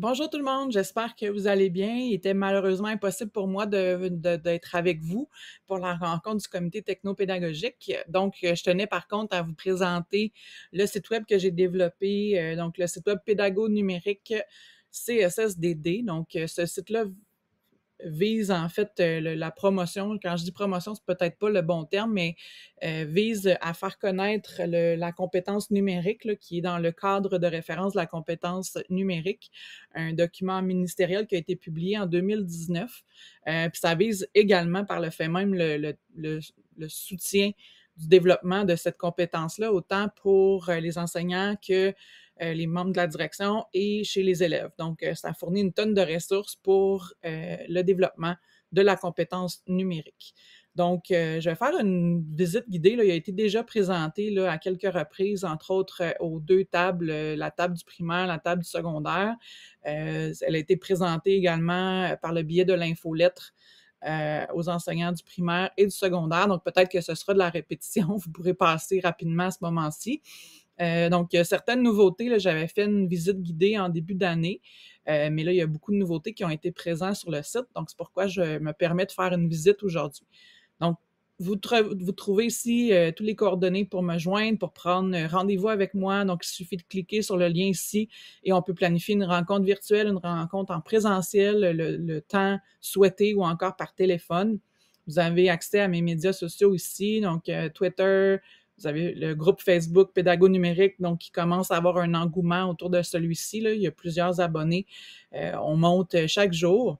Bonjour tout le monde, j'espère que vous allez bien. Il était malheureusement impossible pour moi d'être avec vous pour la rencontre du comité technopédagogique. Donc, je tenais par contre à vous présenter le site web que j'ai développé, donc le site web Pédago numérique CSSDD. Donc, ce site-là vise en fait la promotion. Quand je dis promotion, c'est peut-être pas le bon terme, mais vise à faire connaître la compétence numérique là, qui est dans le cadre de référence de la compétence numérique, un document ministériel qui a été publié en 2019. Puis ça vise également par le fait même le soutien du développement de cette compétence-là, autant pour les enseignants que les membres de la direction et chez les élèves. Donc, ça fournit une tonne de ressources pour le développement de la compétence numérique. Donc, je vais faire une visite guidée. Là. Il a été déjà présenté là, à quelques reprises, entre autres aux deux tables, la table du primaire, la table du secondaire. Elle a été présentée également par le biais de l'infolettre aux enseignants du primaire et du secondaire. Donc, peut-être que ce sera de la répétition. Vous pourrez passer rapidement à ce moment-ci. Donc, il y a certaines nouveautés. Là, j'avais fait une visite guidée en début d'année, mais là, il y a beaucoup de nouveautés qui ont été présentes sur le site. Donc, c'est pourquoi je me permets de faire une visite aujourd'hui. Donc, vous trouvez ici tous les coordonnées pour me joindre, pour prendre rendez-vous avec moi. Donc, il suffit de cliquer sur le lien ici et on peut planifier une rencontre virtuelle, une rencontre en présentiel, le temps souhaité ou encore par téléphone. Vous avez accès à mes médias sociaux ici, donc Twitter, vous avez le groupe Facebook Pédago numérique, donc qui commence à avoir un engouement autour de celui-ci. Là. Il y a plusieurs abonnés. On monte chaque jour.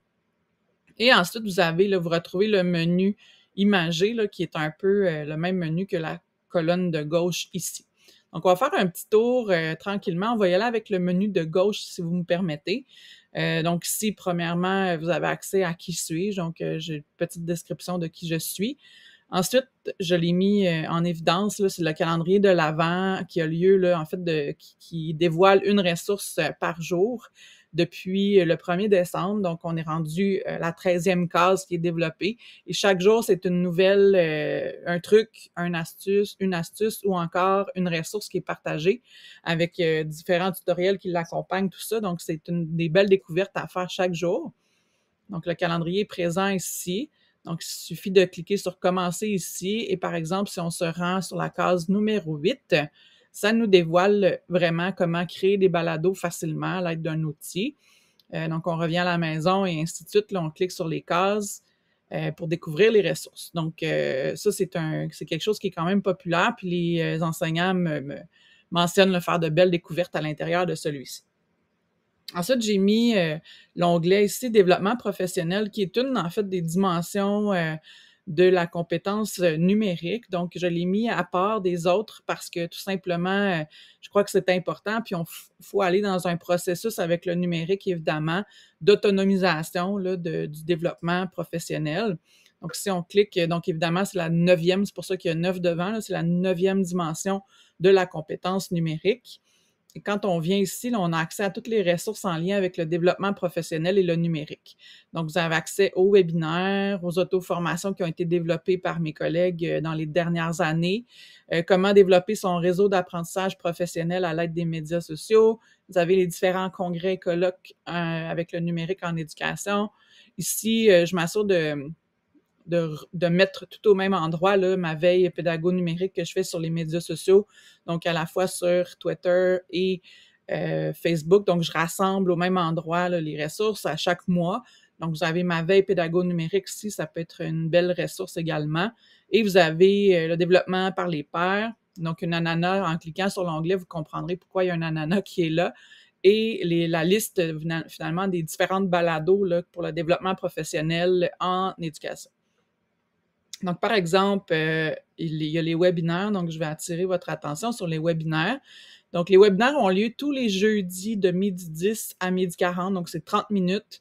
Et ensuite, vous retrouvez le menu imagé, là, qui est un peu le même menu que la colonne de gauche ici. Donc, on va faire un petit tour tranquillement. On va y aller avec le menu de gauche, si vous me permettez. Donc, ici, premièrement, vous avez accès à qui suis-je. Donc, j'ai une petite description de qui je suis. Ensuite, je l'ai mis en évidence, là, c'est le calendrier de l'Avent qui a lieu, là, en fait, qui dévoile une ressource par jour depuis le 1er décembre. Donc, on est rendu à la 13e case qui est développée. Et chaque jour, c'est une nouvelle, un truc, une astuce ou encore une ressource qui est partagée avec différents tutoriels qui l'accompagnent, tout ça. Donc, c'est des belles découvertes à faire chaque jour. Donc, le calendrier est présent ici. Donc, il suffit de cliquer sur Commencer ici. Et par exemple, si on se rend sur la case numéro 8, ça nous dévoile vraiment comment créer des balados facilement à l'aide d'un outil. Donc, on revient à la maison et ainsi de suite. Là, on clique sur les cases pour découvrir les ressources. Donc, ça, c'est quelque chose qui est quand même populaire. Puis les enseignants me mentionnent le faire de belles découvertes à l'intérieur de celui-ci. Ensuite, j'ai mis l'onglet ici Développement professionnel, qui est une, en fait, des dimensions de la compétence numérique. Donc, je l'ai mis à part des autres parce que tout simplement, je crois que c'est important. Puis, faut aller dans un processus avec le numérique, évidemment, d'autonomisation là, du développement professionnel. Donc, si on clique, donc évidemment, c'est la 9e, c'est pour ça qu'il y a 9 devant, là, c'est la 9e dimension de la compétence numérique. Et quand on vient ici, là, on a accès à toutes les ressources en lien avec le développement professionnel et le numérique. Donc, vous avez accès aux webinaires, aux auto-formations qui ont été développées par mes collègues dans les dernières années, comment développer son réseau d'apprentissage professionnel à l'aide des médias sociaux. Vous avez les différents congrès et colloques avec le numérique en éducation. Ici, je m'assure de mettre tout au même endroit là, ma veille pédago numérique que je fais sur les médias sociaux, donc à la fois sur Twitter et Facebook. Donc, je rassemble au même endroit là, les ressources à chaque mois. Donc, vous avez ma veille pédago numérique ici, ça peut être une belle ressource également. Et vous avez le développement par les pairs. Donc, une ananas, en cliquant sur l'onglet, vous comprendrez pourquoi il y a un ananas qui est là. Et la liste, finalement, des différentes balados là, pour le développement professionnel en éducation. Donc, par exemple, il y a les webinaires. Donc, je vais attirer votre attention sur les webinaires. Donc, les webinaires ont lieu tous les jeudis de 12h10 à 12h40. Donc, c'est 30 minutes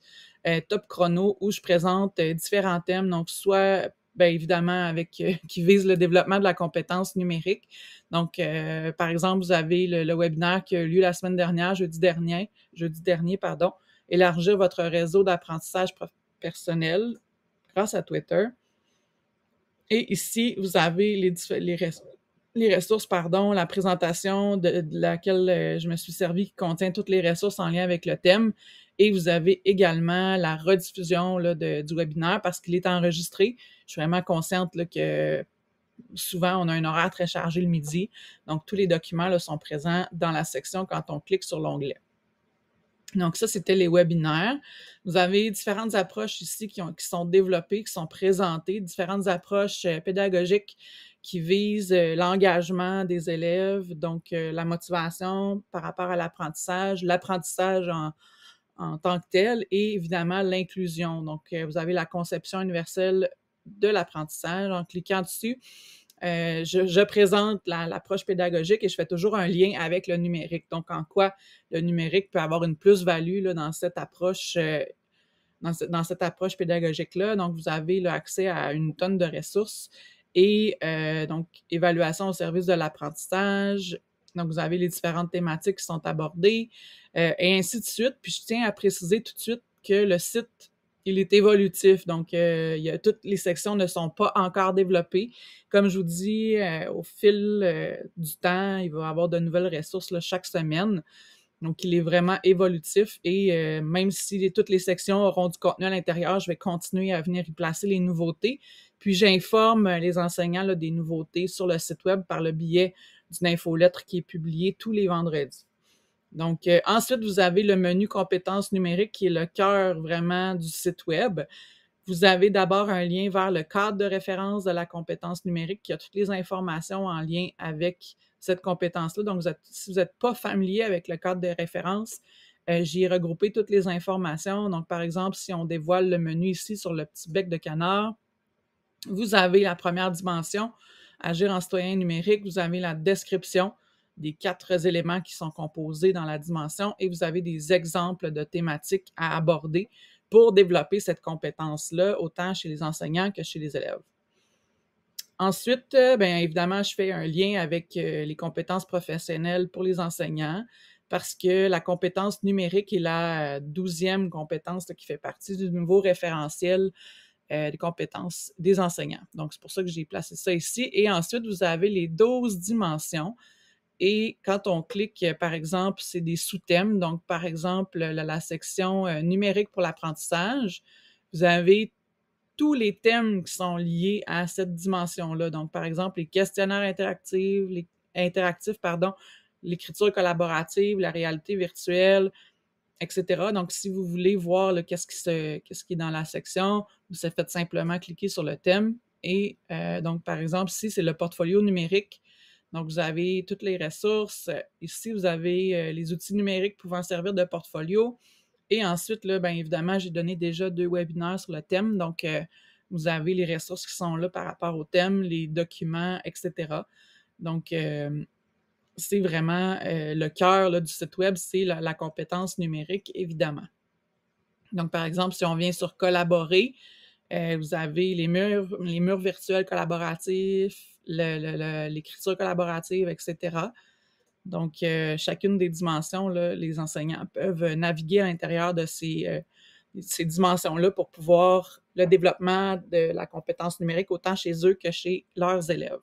top chrono où je présente différents thèmes. Donc, soit, bien évidemment, qui visent le développement de la compétence numérique. Donc, par exemple, vous avez le webinaire qui a eu lieu la semaine dernière, jeudi dernier, élargir votre réseau d'apprentissage personnel grâce à Twitter. Et ici, vous avez les ressources, la présentation de laquelle je me suis servi qui contient toutes les ressources en lien avec le thème. Et vous avez également la rediffusion là, du webinaire parce qu'il est enregistré. Je suis vraiment consciente là, que souvent, on a un horaire très chargé le midi. Donc, tous les documents là, sont présents dans la section quand on clique sur l'onglet. Donc, ça, c'était les webinaires. Vous avez différentes approches ici qui sont développées, qui sont présentées, différentes approches pédagogiques qui visent l'engagement des élèves, donc la motivation par rapport à l'apprentissage en tant que tel et évidemment l'inclusion. Donc, vous avez la conception universelle de l'apprentissage. En cliquant dessus, je présente l'approche pédagogique et je fais toujours un lien avec le numérique. Donc, en quoi le numérique peut avoir une plus-value là, dans cette approche dans cette approche pédagogique-là. Donc, vous avez là, accès à une tonne de ressources et donc, évaluation au service de l'apprentissage. Donc, vous avez les différentes thématiques qui sont abordées et ainsi de suite. Puis, je tiens à préciser tout de suite que le site, il est évolutif. Donc, toutes les sections ne sont pas encore développées. Comme je vous dis, au fil du temps, il va y avoir de nouvelles ressources là, chaque semaine. Donc, il est vraiment évolutif et même si toutes les sections auront du contenu à l'intérieur, je vais continuer à venir y placer les nouveautés. Puis, j'informe les enseignants là, des nouveautés sur le site web par le biais d'une infolettre qui est publiée tous les vendredis. Donc, ensuite, vous avez le menu compétences numériques qui est le cœur vraiment du site web. Vous avez d'abord un lien vers le cadre de référence de la compétence numérique qui a toutes les informations en lien avec cette compétence-là. Donc, si vous n'êtes pas familier avec le cadre de référence, j'y ai regroupé toutes les informations. Donc, par exemple, si on dévoile le menu ici sur le petit bec de canard, vous avez la première dimension, agir en citoyen numérique. Vous avez la description des 4 éléments qui sont composés dans la dimension et vous avez des exemples de thématiques à aborder pour développer cette compétence-là, autant chez les enseignants que chez les élèves. Ensuite, bien évidemment, je fais un lien avec les compétences professionnelles pour les enseignants parce que la compétence numérique est la 12e compétence qui fait partie du nouveau référentiel des compétences des enseignants. Donc, c'est pour ça que j'ai placé ça ici. Et ensuite, vous avez les 12 dimensions. Et quand on clique, par exemple, c'est des sous-thèmes. Donc, par exemple, la section numérique pour l'apprentissage, vous avez tous les thèmes qui sont liés à cette dimension-là. Donc, par exemple, les questionnaires interactifs, l'écriture collaborative, la réalité virtuelle, etc. Donc, si vous voulez voir qu'est-ce qui est dans la section, vous faites simplement cliquer sur le thème. Et donc, par exemple, ici, c'est le portfolio numérique. Donc, vous avez toutes les ressources. Ici, vous avez les outils numériques pouvant servir de portfolio. Et ensuite, là, bien évidemment, j'ai donné déjà 2 webinaires sur le thème. Donc, vous avez les ressources qui sont là par rapport au thème, les documents, etc. Donc, c'est vraiment le cœur là, du site web, c'est la compétence numérique, évidemment. Donc, par exemple, si on vient sur collaborer, vous avez les murs virtuels collaboratifs, l'écriture collaborative, etc. Donc, chacune des dimensions, là, les enseignants peuvent naviguer à l'intérieur de ces dimensions-là pour pouvoir le développement de la compétence numérique autant chez eux que chez leurs élèves.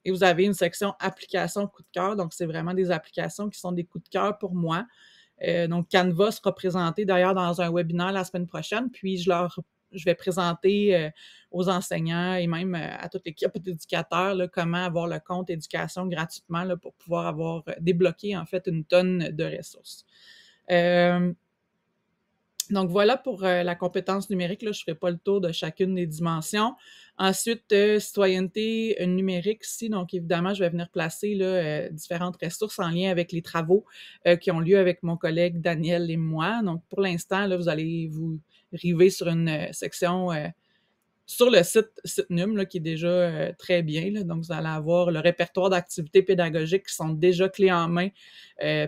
Et vous avez une section applications coup de cœur. Donc, c'est vraiment des applications qui sont des coups de cœur pour moi. Donc, Canva sera présenté d'ailleurs dans un webinaire la semaine prochaine. Puis, je vais présenter aux enseignants et même à toute l'équipe d'éducateurs là, comment avoir le compte éducation gratuitement là, pour pouvoir avoir débloqué en fait une tonne de ressources. Donc, voilà pour la compétence numérique. Là, je ne ferai pas le tour de chacune des dimensions. Ensuite, citoyenneté numérique ici. Donc, évidemment, je vais venir placer là, différentes ressources en lien avec les travaux qui ont lieu avec mon collègue Daniel et moi. Donc, pour l'instant, là, vous allez vous river sur une section sur le site Sitnum, là, qui est déjà très bien. Là. Donc, vous allez avoir le répertoire d'activités pédagogiques qui sont déjà clés en main.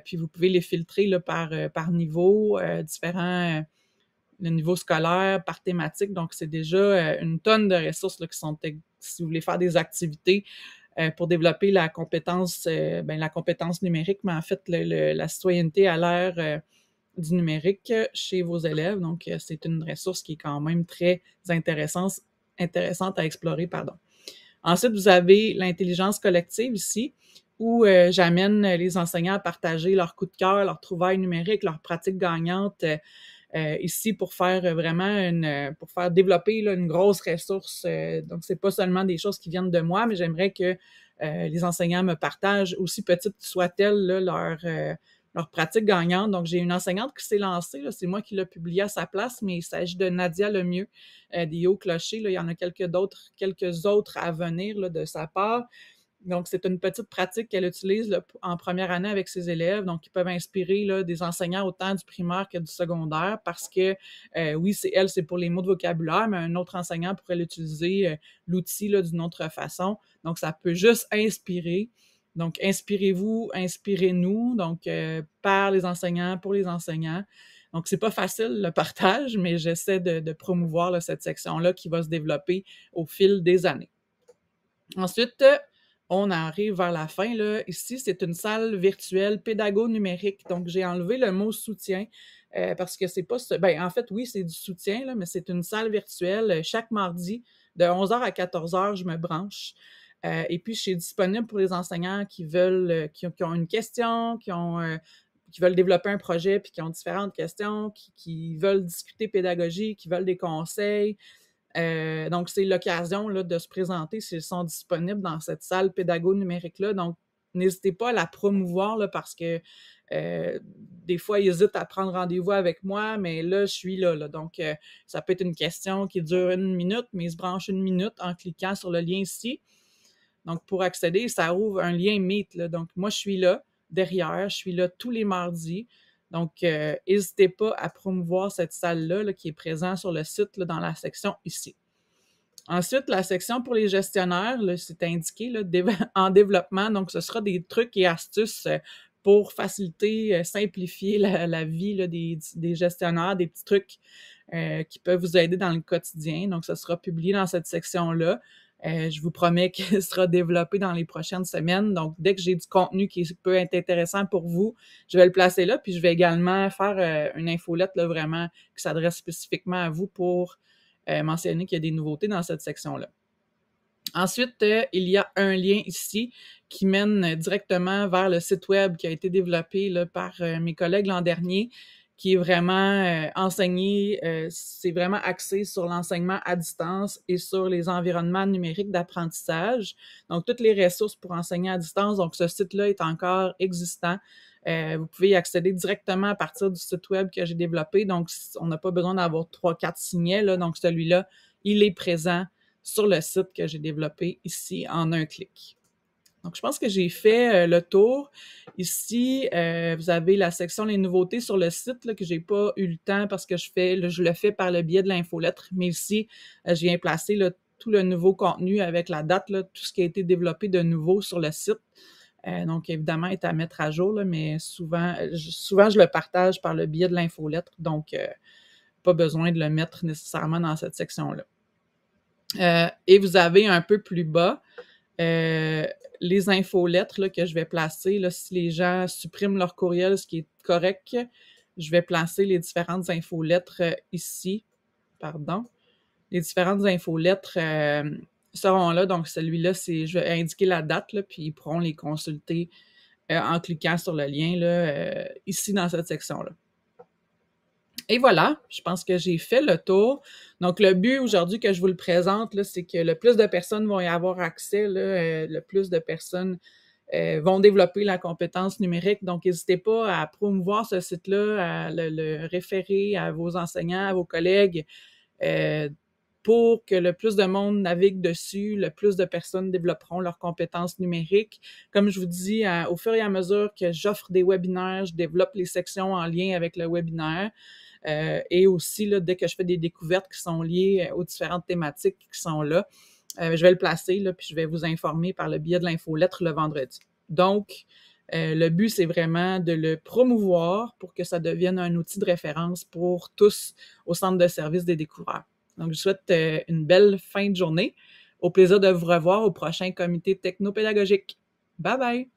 Puis, vous pouvez les filtrer là, par niveau, le niveau scolaire, par thématique. Donc, c'est déjà une tonne de ressources là, qui sont, si vous voulez faire des activités pour développer la compétence numérique, mais en fait, la citoyenneté à l'ère du numérique chez vos élèves. Donc, c'est une ressource qui est quand même très intéressante à explorer, pardon. Ensuite, vous avez l'intelligence collective ici. où j'amène les enseignants à partager leurs coups de cœur, leurs trouvailles numériques, leurs pratiques gagnantes ici pour faire vraiment pour faire développer là, une grosse ressource. Donc, c'est pas seulement des choses qui viennent de moi, mais j'aimerais que les enseignants me partagent, aussi petites soient-elles, leurs pratiques gagnantes. Donc, j'ai une enseignante qui s'est lancée, là, c'est moi qui l'ai publié à sa place, mais il s'agit de Nadia Lemieux, des Hauts-Clochers. Là, il y en a quelques autres à venir là, de sa part. Donc, c'est une petite pratique qu'elle utilise là, en première année avec ses élèves, donc ils peuvent inspirer là, des enseignants autant du primaire que du secondaire parce que, oui, c'est pour les mots de vocabulaire, mais un autre enseignant pourrait l'utiliser, l'outil là, d'une autre façon. Donc, ça peut juste inspirer. Donc, inspirez-vous, inspirez-nous, donc par les enseignants, pour les enseignants. Donc, c'est pas facile le partage, mais j'essaie de promouvoir là, cette section-là qui va se développer au fil des années. Ensuite, on arrive vers la fin. Là. Ici, c'est une salle virtuelle pédago-numérique. Donc, j'ai enlevé le mot soutien parce que c'est pas... Ben, en fait, oui, c'est du soutien, là, mais c'est une salle virtuelle. Chaque mardi, de 11h à 14h, je me branche. Et puis, je suis disponible pour les enseignants qui veulent, qui ont une question, qui veulent développer un projet, puis qui ont différentes questions, qui veulent discuter pédagogie, qui veulent des conseils. Donc, c'est l'occasion là, de se présenter s'ils sont disponibles dans cette salle pédago-numérique-là. Donc, n'hésitez pas à la promouvoir là, parce que des fois, ils hésitent à prendre rendez-vous avec moi, mais là, je suis là. Donc, ça peut être une question qui dure 1 minute, mais ils se branchent 1 minute en cliquant sur le lien ici. Donc, pour accéder, ça ouvre un lien Meet. Là. Donc, moi, je suis là, derrière, je suis là tous les mardis. Donc, n'hésitez pas à promouvoir cette salle-là là, qui est présente sur le site là, dans la section ici. Ensuite, la section pour les gestionnaires, c'est indiqué là, en développement. Donc, ce sera des trucs et astuces pour faciliter, simplifier la vie là, des gestionnaires, des petits trucs qui peuvent vous aider dans le quotidien. Donc, ça sera publié dans cette section-là. Je vous promets qu'il sera développé dans les prochaines semaines. Donc, dès que j'ai du contenu qui peut être intéressant pour vous, je vais le placer là. Puis, je vais également faire une infolette là, vraiment qui s'adresse spécifiquement à vous pour mentionner qu'il y a des nouveautés dans cette section-là. Ensuite, il y a un lien ici qui mène directement vers le site web qui a été développé là, par mes collègues l'an dernier, qui est vraiment enseigné, c'est vraiment axé sur l'enseignement à distance et sur les environnements numériques d'apprentissage. Donc, toutes les ressources pour enseigner à distance. Donc, ce site-là est encore existant. Vous pouvez y accéder directement à partir du site web que j'ai développé. Donc, on n'a pas besoin d'avoir 3-4 signets. Là. Donc, celui-là, il est présent sur le site que j'ai développé ici en un clic. Donc, je pense que j'ai fait le tour. Ici, vous avez la section Les nouveautés sur le site là, que j'ai pas eu le temps parce que je le fais par le biais de l'infolettre. Mais ici, je viens placer là, tout le nouveau contenu avec la date, là, tout ce qui a été développé de nouveau sur le site. Donc, évidemment, est à mettre à jour, là, mais souvent, je le partage par le biais de l'infolettre. Donc, pas besoin de le mettre nécessairement dans cette section-là. Et vous avez un peu plus bas les infolettres là, que je vais placer. Là, si les gens suppriment leur courriel, ce qui est correct, je vais placer les différentes infolettres ici. Pardon. Les différentes infolettres seront là. Donc, celui-là, je vais indiquer la date, là, puis ils pourront les consulter en cliquant sur le lien là, ici dans cette section-là. Et voilà, je pense que j'ai fait le tour. Donc, le but aujourd'hui que je vous le présente, là, c'est que le plus de personnes vont y avoir accès, là, le plus de personnes vont développer la compétence numérique. Donc, n'hésitez pas à promouvoir ce site-là, à le référer à vos enseignants, à vos collègues, pour que le plus de monde navigue dessus, le plus de personnes développeront leurs compétences numériques. Comme je vous dis, au fur et à mesure que j'offre des webinaires, je développe les sections en lien avec le webinaire. Et aussi, là, dès que je fais des découvertes qui sont liées aux différentes thématiques qui sont là, je vais le placer, là, puis je vais vous informer par le biais de l'infolettre le vendredi. Donc, le but, c'est vraiment de le promouvoir pour que ça devienne un outil de référence pour tous au Centre de services des découvreurs. Donc, je vous souhaite une belle fin de journée. Au plaisir de vous revoir au prochain comité technopédagogique. Bye bye!